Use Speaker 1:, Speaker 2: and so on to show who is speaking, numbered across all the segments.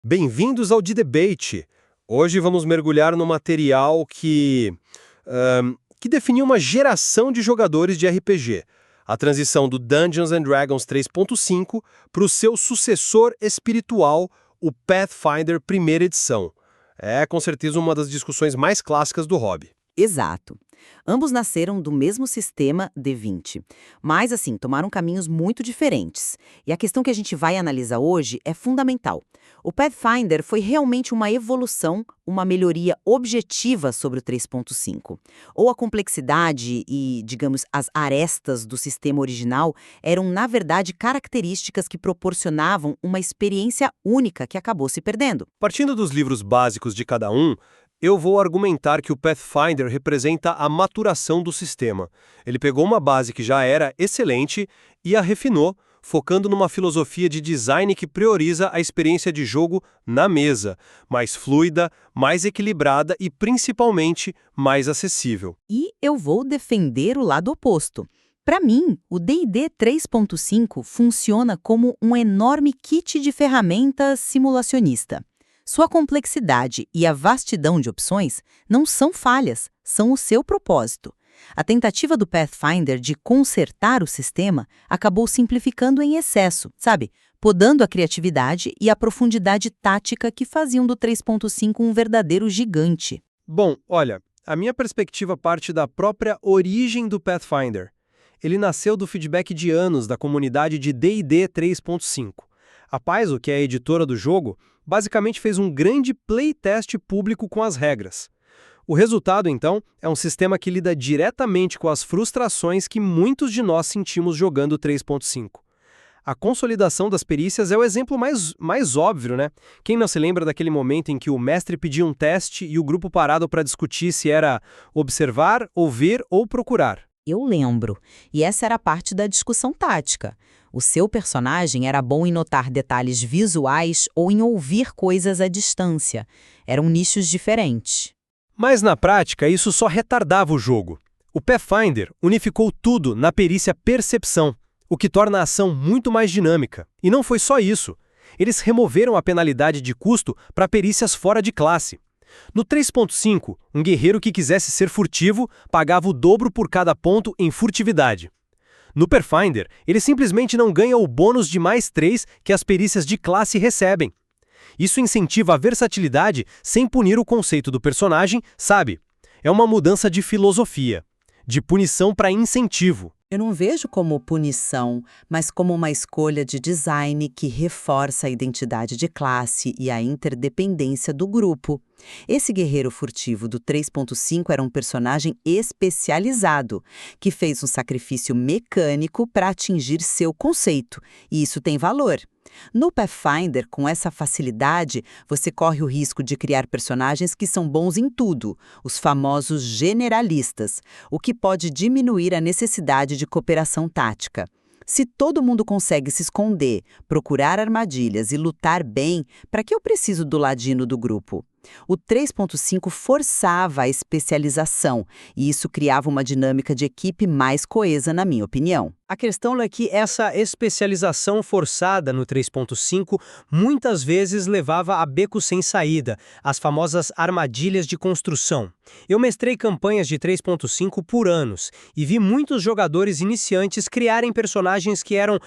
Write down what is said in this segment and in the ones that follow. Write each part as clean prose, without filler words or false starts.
Speaker 1: Bem-vindos ao Debate. Hoje vamos mergulhar no material que definiu uma geração de jogadores de RPG, a transição do Dungeons and Dragons 3.5 para o seu sucessor espiritual, o Pathfinder primeira edição. É, com certeza, uma das discussões mais clássicas do hobby.
Speaker 2: Exato. Ambos nasceram do mesmo sistema D20, mas, assim, tomaram caminhos muito diferentes. E a questão que a gente vai analisar hoje é fundamental. O Pathfinder foi realmente uma evolução, uma melhoria objetiva sobre o 3.5. Ou a complexidade e, digamos, as arestas do sistema original eram, na verdade, características que proporcionavam uma experiência única que acabou se perdendo.
Speaker 1: Partindo dos livros básicos de cada um, eu vou argumentar que o Pathfinder representa a maturação do sistema. Ele pegou uma base que já era excelente e a refinou, focando numa filosofia de design que prioriza a experiência de jogo na mesa, mais fluida, mais equilibrada e, principalmente, mais acessível.
Speaker 2: E eu vou defender o lado oposto. Para mim, o D&D 3.5 funciona como um enorme kit de ferramentas simulacionista. Sua complexidade e a vastidão de opções não são falhas, são o seu propósito. A tentativa do Pathfinder de consertar o sistema acabou simplificando em excesso, sabe? Podando a criatividade e a profundidade tática que faziam do 3.5 um verdadeiro gigante.
Speaker 1: Bom, olha, a minha perspectiva parte da própria origem do Pathfinder. Ele nasceu do feedback de anos da comunidade de D&D 3.5. A Paizo, que é a editora do jogo, basicamente fez um grande playtest público com as regras. O resultado, então, é um sistema que lida diretamente com as frustrações que muitos de nós sentimos jogando 3.5. A consolidação das perícias é o exemplo mais óbvio, né? Quem não se lembra daquele momento em que o mestre pedia um teste e o grupo parado para discutir se era observar, ouvir ou procurar?
Speaker 2: Eu lembro, e essa era parte da discussão tática. O seu personagem era bom em notar detalhes visuais ou em ouvir coisas à distância. Eram nichos diferentes.
Speaker 1: Mas na prática, isso só retardava o jogo. O Pathfinder unificou tudo na perícia percepção, o que torna a ação muito mais dinâmica. E não foi só isso. Eles removeram a penalidade de custo para perícias fora de classe. No 3.5, um guerreiro que quisesse ser furtivo pagava o dobro por cada ponto em furtividade. No Pathfinder, ele simplesmente não ganha o bônus de mais 3 que as perícias de classe recebem. Isso incentiva a versatilidade sem punir o conceito do personagem, sabe? É uma mudança de filosofia, de punição para incentivo.
Speaker 2: Eu não vejo como punição, mas como uma escolha de design que reforça a identidade de classe e a interdependência do grupo. Esse guerreiro furtivo do 3.5 era um personagem especializado, que fez um sacrifício mecânico para atingir seu conceito, e isso tem valor. No Pathfinder, com essa facilidade, você corre o risco de criar personagens que são bons em tudo, os famosos generalistas, o que pode diminuir a necessidade de cooperação tática. Se todo mundo consegue se esconder, procurar armadilhas e lutar bem, para que eu preciso do ladino do grupo? O 3.5 forçava a especialização, e isso criava uma dinâmica de equipe mais coesa, na minha opinião.
Speaker 1: A questão é que essa especialização forçada no 3.5 muitas vezes levava a becos sem saída, as famosas armadilhas de construção. Eu mestrei campanhas de 3.5 por anos e vi muitos jogadores iniciantes criarem personagens que eram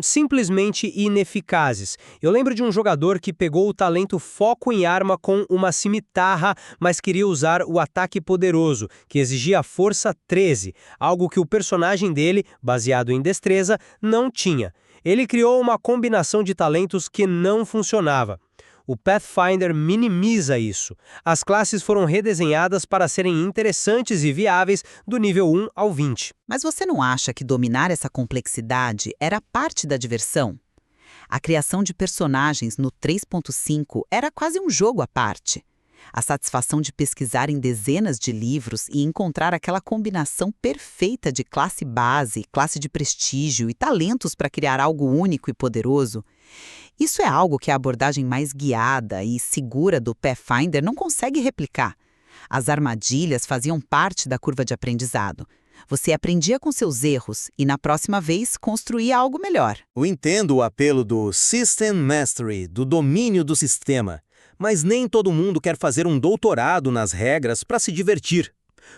Speaker 1: simplesmente ineficazes. Eu lembro de um jogador que pegou o talento foco em arma com uma cimitarra, mas queria usar o ataque poderoso, que exigia força 13, algo que o personagem dele, baseado em destreza, não tinha. Ele criou uma combinação de talentos que não funcionava. O Pathfinder minimiza isso. As classes foram redesenhadas para serem interessantes e viáveis do nível 1 ao 20.
Speaker 2: Mas você não acha que dominar essa complexidade era parte da diversão? A criação de personagens no 3.5 era quase um jogo à parte. A satisfação de pesquisar em dezenas de livros e encontrar aquela combinação perfeita de classe base, classe de prestígio e talentos para criar algo único e poderoso. Isso é algo que a abordagem mais guiada e segura do Pathfinder não consegue replicar. As armadilhas faziam parte da curva de aprendizado. Você aprendia com seus erros e, na próxima vez, construía algo melhor.
Speaker 3: Eu entendo o apelo do System Mastery, do domínio do sistema, mas nem todo mundo quer fazer um doutorado nas regras para se divertir.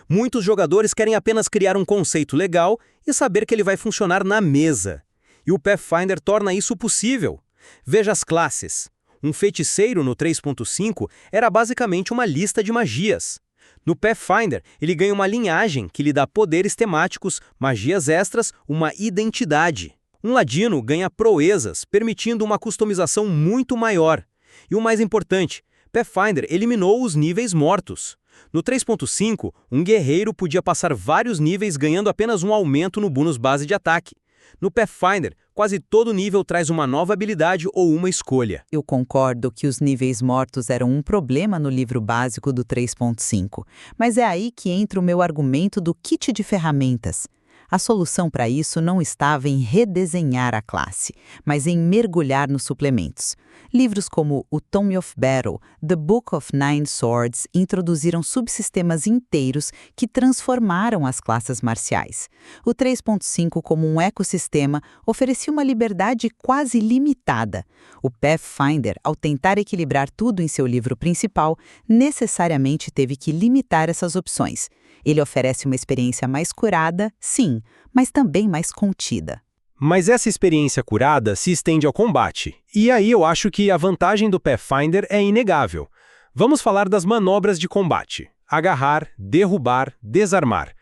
Speaker 3: Muitos jogadores querem apenas criar um conceito legal e saber que ele vai funcionar na mesa. E o Pathfinder torna isso possível. Veja as classes. Um feiticeiro no 3.5 era basicamente uma lista de magias. No Pathfinder, ele ganha uma linhagem que lhe dá poderes temáticos, magias extras, uma identidade. Um ladino ganha proezas, permitindo uma customização muito maior. E o mais importante, Pathfinder eliminou os níveis mortos. No 3.5, um guerreiro podia passar vários níveis ganhando apenas um aumento no bônus base de ataque. No Pathfinder, quase todo nível traz uma nova habilidade ou uma escolha.
Speaker 2: Eu concordo que os níveis mortos eram um problema no livro básico do 3.5, mas é aí que entra o meu argumento do kit de ferramentas. A solução para isso não estava em redesenhar a classe, mas em mergulhar nos suplementos. Livros como o Tome of Battle, The Book of Nine Swords introduziram subsistemas inteiros que transformaram as classes marciais. O 3.5, como um ecossistema, oferecia uma liberdade quase limitada. O Pathfinder, ao tentar equilibrar tudo em seu livro principal, necessariamente teve que limitar essas opções. Ele oferece uma experiência mais curada, sim, mas também mais contida.
Speaker 1: Mas essa experiência curada se estende ao combate. E aí eu acho que a vantagem do Pathfinder é inegável. Vamos falar das manobras de combate. Agarrar, derrubar, desarmar.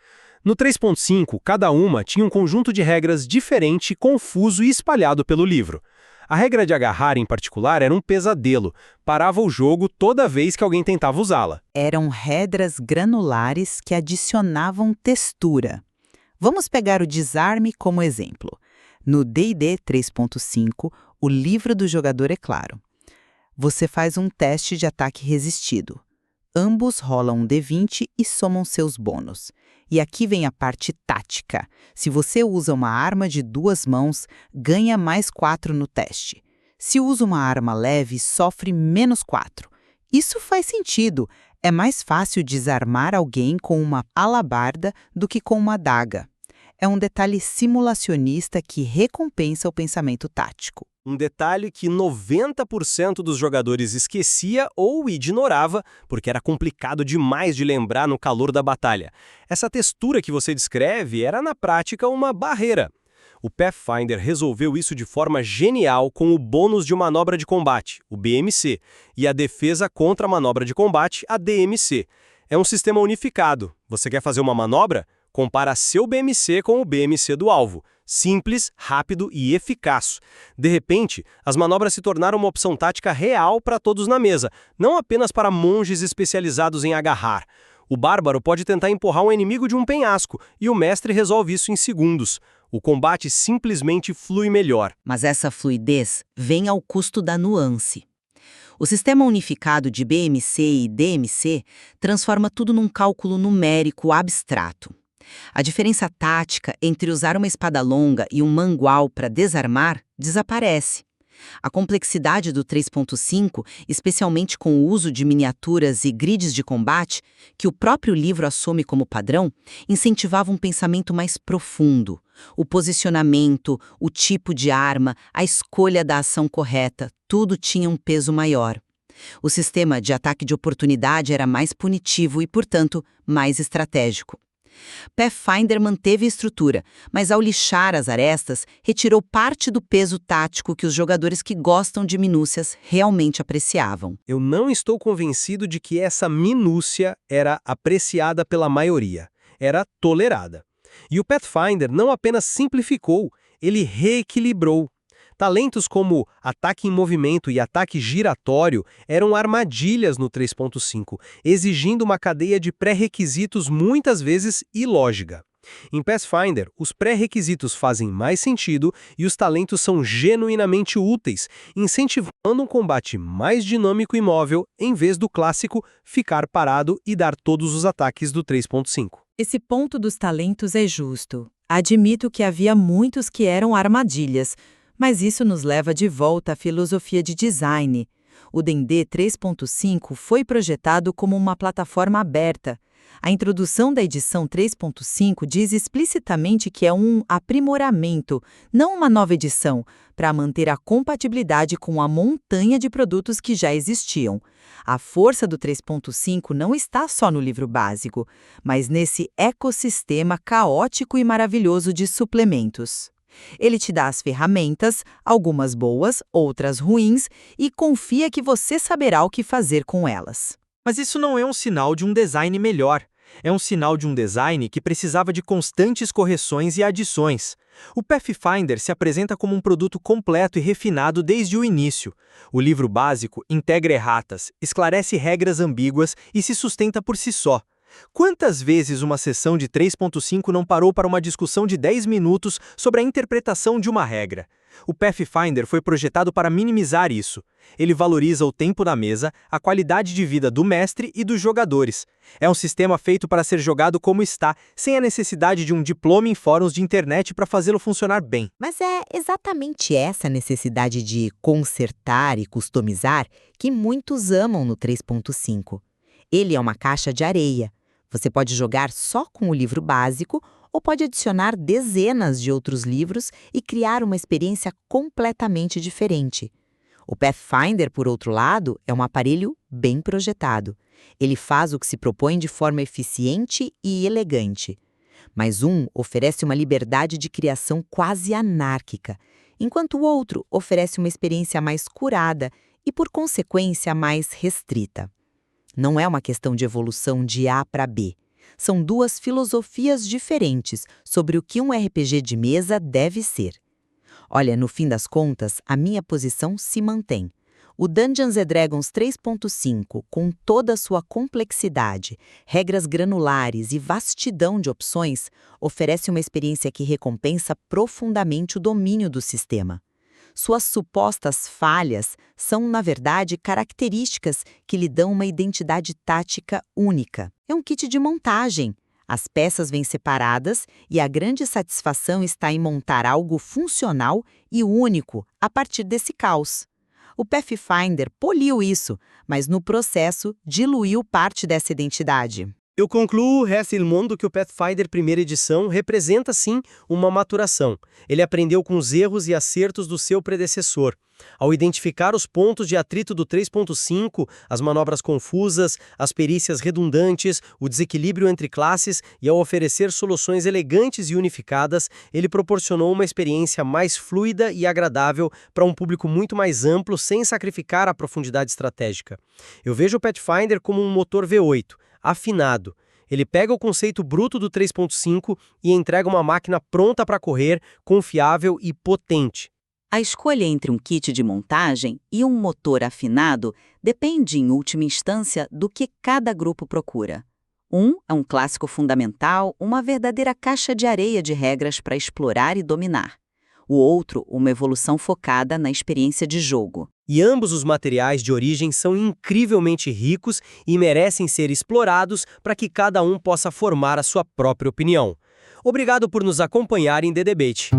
Speaker 1: No 3.5, cada uma tinha um conjunto de regras diferente, confuso e espalhado pelo livro. A regra de agarrar, em particular, era um pesadelo. Parava o jogo toda vez que alguém tentava usá-la.
Speaker 2: Eram regras granulares que adicionavam textura. Vamos pegar o desarme como exemplo. No D&D 3.5, o livro do jogador é claro. Você faz um teste de ataque resistido. Ambos rolam um D20 e somam seus bônus. E aqui vem a parte tática. Se você usa uma arma de 2 mãos, ganha mais 4 no teste. Se usa uma arma leve, sofre menos 4. Isso faz sentido. É mais fácil desarmar alguém com uma alabarda do que com uma adaga. É um detalhe simulacionista que recompensa o pensamento tático.
Speaker 1: Um detalhe que 90% dos jogadores esquecia ou ignorava, porque era complicado demais de lembrar no calor da batalha. Essa textura que você descreve era, na prática, uma barreira. O Pathfinder resolveu isso de forma genial com o bônus de manobra de combate, o BMC, e a defesa contra a manobra de combate, a DMC. É um sistema unificado. Você quer fazer uma manobra? Compara seu BMC com o BMC do alvo. Simples, rápido e eficaz. De repente, as manobras se tornaram uma opção tática real para todos na mesa, não apenas para monges especializados em agarrar. O bárbaro pode tentar empurrar um inimigo de um penhasco, e o mestre resolve isso em segundos. O combate simplesmente flui melhor.
Speaker 4: Mas essa fluidez vem ao custo da nuance. O sistema unificado de BMC e DMC transforma tudo num cálculo numérico abstrato. A diferença tática entre usar uma espada longa e um mangual para desarmar desaparece. A complexidade do 3.5, especialmente com o uso de miniaturas e grids de combate, que o próprio livro assume como padrão, incentivava um pensamento mais profundo. O posicionamento, o tipo de arma, a escolha da ação correta, tudo tinha um peso maior. O sistema de ataque de oportunidade era mais punitivo e, portanto, mais estratégico. Pathfinder manteve a estrutura, mas ao lixar as arestas, retirou parte do peso tático que os jogadores que gostam de minúcias realmente apreciavam.
Speaker 1: Eu não estou convencido de que essa minúcia era apreciada pela maioria. Era tolerada. E o Pathfinder não apenas simplificou, ele reequilibrou. Talentos como ataque em movimento e ataque giratório eram armadilhas no 3.5, exigindo uma cadeia de pré-requisitos muitas vezes ilógica. Em Pathfinder, os pré-requisitos fazem mais sentido e os talentos são genuinamente úteis, incentivando um combate mais dinâmico e móvel, em vez do clássico ficar parado e dar todos os ataques do 3.5.
Speaker 5: Esse ponto dos talentos é justo. Admito que havia muitos que eram armadilhas, mas isso nos leva de volta à filosofia de design. O D&D 3.5 foi projetado como uma plataforma aberta. A introdução da edição 3.5 diz explicitamente que é um aprimoramento, não uma nova edição, para manter a compatibilidade com a montanha de produtos que já existiam. A força do 3.5 não está só no livro básico, mas nesse ecossistema caótico e maravilhoso de suplementos. Ele te dá as ferramentas, algumas boas, outras ruins, e confia que você saberá o que fazer com elas.
Speaker 6: Mas isso não é um sinal de um design melhor. É um sinal de um design que precisava de constantes correções e adições. O Pathfinder se apresenta como um produto completo e refinado desde o início. O livro básico integra erratas, esclarece regras ambíguas e se sustenta por si só. Quantas vezes uma sessão de 3.5 não parou para uma discussão de 10 minutos sobre a interpretação de uma regra? O Pathfinder foi projetado para minimizar isso. Ele valoriza o tempo na mesa, a qualidade de vida do mestre e dos jogadores. É um sistema feito para ser jogado como está, sem a necessidade de um diploma em fóruns de internet para fazê-lo funcionar bem.
Speaker 2: Mas é exatamente essa necessidade de consertar e customizar que muitos amam no 3.5. Ele é uma caixa de areia. Você pode jogar só com o livro básico ou pode adicionar dezenas de outros livros e criar uma experiência completamente diferente. O Pathfinder, por outro lado, é um aparelho bem projetado. Ele faz o que se propõe de forma eficiente e elegante. Mas um oferece uma liberdade de criação quase anárquica, enquanto o outro oferece uma experiência mais curada e, por consequência, mais restrita. Não é uma questão de evolução de A para B. São duas filosofias diferentes sobre o que um RPG de mesa deve ser. Olha, no fim das contas, a minha posição se mantém. O Dungeons & Dragons 3.5, com toda a sua complexidade, regras granulares e vastidão de opções, oferece uma experiência que recompensa profundamente o domínio do sistema. Suas supostas falhas são, na verdade, características que lhe dão uma identidade tática única. É um kit de montagem. As peças vêm separadas e a grande satisfação está em montar algo funcional e único a partir desse caos. O Pathfinder poliu isso, mas no processo diluiu parte dessa identidade.
Speaker 1: Eu concluo, resta il mondo, que o Pathfinder primeira edição representa, sim, uma maturação. Ele aprendeu com os erros e acertos do seu predecessor. Ao identificar os pontos de atrito do 3.5, as manobras confusas, as perícias redundantes, o desequilíbrio entre classes e ao oferecer soluções elegantes e unificadas, ele proporcionou uma experiência mais fluida e agradável para um público muito mais amplo sem sacrificar a profundidade estratégica. Eu vejo o Pathfinder como um motor V8, afinado. Ele pega o conceito bruto do 3.5 e entrega uma máquina pronta para correr, confiável e potente.
Speaker 4: A escolha entre um kit de montagem e um motor afinado depende, em última instância, do que cada grupo procura. Um é um clássico fundamental, uma verdadeira caixa de areia de regras para explorar e dominar. O outro, uma evolução focada na experiência de jogo.
Speaker 1: E ambos os materiais de origem são incrivelmente ricos e merecem ser explorados para que cada um possa formar a sua própria opinião. Obrigado por nos acompanhar em The Debate.